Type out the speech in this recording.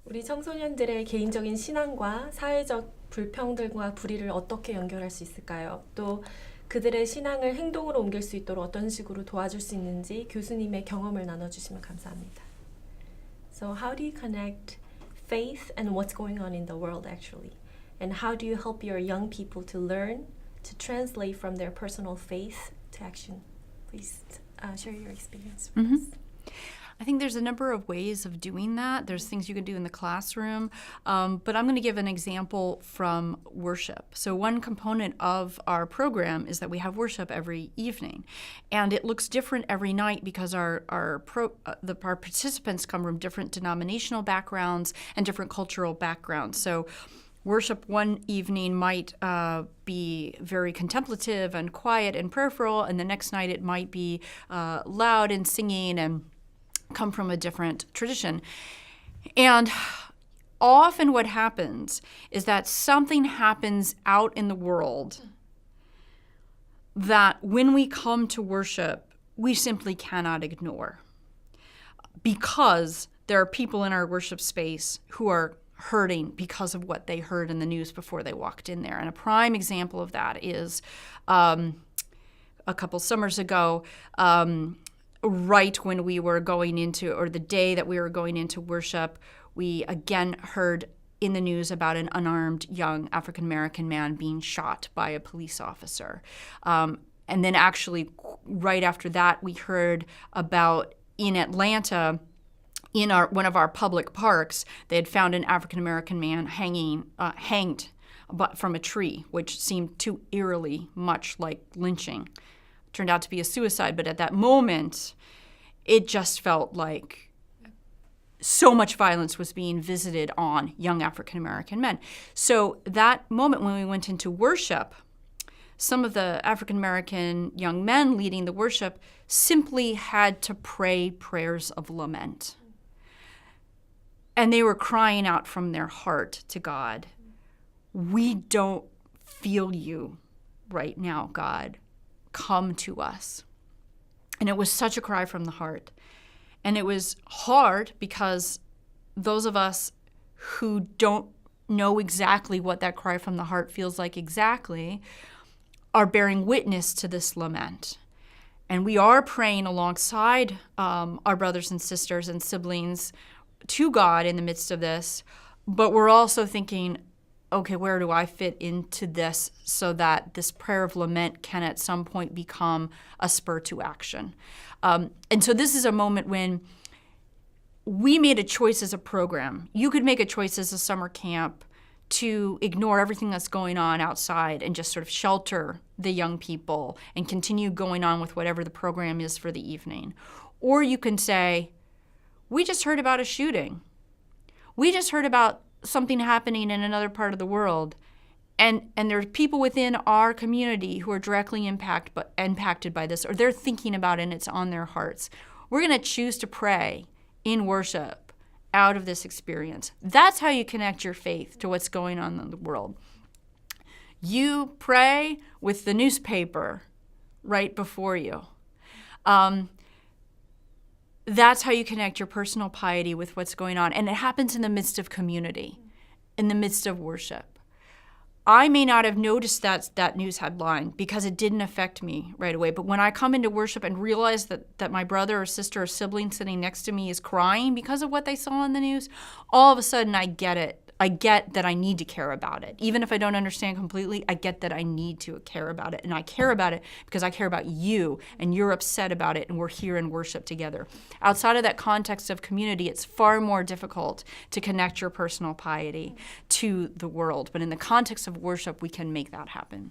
우리 청소년들의 개인적인 신앙과 사회적 불평등과 불의를 어떻게 연결할 수 있을까요? 또 그들의 신앙을 행동으로 옮길 수 있도록 어떤 식으로 도와줄 수 있는지 교수님의 경험을 나눠주시면 감사합니다. So how do you connect faith and what's going on in the world actually? And how do you help your young people to learn to translate from their personal faith to action? Please share your experience with us. I think there's a number of ways of doing that. There's things you can do in the classroom, but I'm going to give an example from worship. So one component of our program is that we have worship every evening, and it looks different every night because our participants come from different denominational backgrounds and different cultural backgrounds. So worship one evening might be very contemplative and quiet and prayerful, and the next night it might be loud and singing and come from a different tradition. And often what happens is that something happens out in the world that when we come to worship, we simply cannot ignore, because there are people in our worship space who are hurting because of what they heard in the news before they walked in there. And a prime example of that is a couple summers ago, right when we were going into, or the day that we were going into worship, we again heard in the news about an unarmed young African-American man being shot by a police officer. And then actually right after that, we heard about in Atlanta, in one of our public parks, they had found an African-American man hanged from a tree, which seemed too eerily much like lynching. Turned out to be a suicide, but at that moment, it just felt like so much violence was being visited on young African-American men. So that moment when we went into worship, some of the African-American young men leading the worship simply had to pray prayers of lament. And they were crying out from their heart to God, "We don't feel you right now, God. Come to us." And it was such a cry from the heart. And it was hard because those of us who don't know exactly what that cry from the heart feels like exactly are bearing witness to this lament. And we are praying alongside our brothers and sisters and siblings to God in the midst of this, but we're also thinking, okay, where do I fit into this so that this prayer of lament can at some point become a spur to action? And so this is a moment when we made a choice as a program. You could make a choice as a summer camp to ignore everything that's going on outside and just sort of shelter the young people and continue going on with whatever the program is for the evening. Or you can say, we just heard about a shooting. We just heard about something happening in another part of the world. And there's people within our community who are directly impacted by this, or they're thinking about it and it's on their hearts. We're going to choose to pray in worship out of this experience. That's how you connect your faith to what's going on in the world. You pray with the newspaper right before you. That's how you connect your personal piety with what's going on. And it happens in the midst of community, in the midst of worship. I may not have noticed that news headline because it didn't affect me right away. But when I come into worship and realize that my brother or sister or sibling sitting next to me is crying because of what they saw in the news, all of a sudden I get it. I get that I need to care about it. Even if I don't understand completely, I get that I need to care about it. And I care about it because I care about you, and you're upset about it, and we're here in worship together. Outside of that context of community, it's far more difficult to connect your personal piety to the world. But in the context of worship, we can make that happen.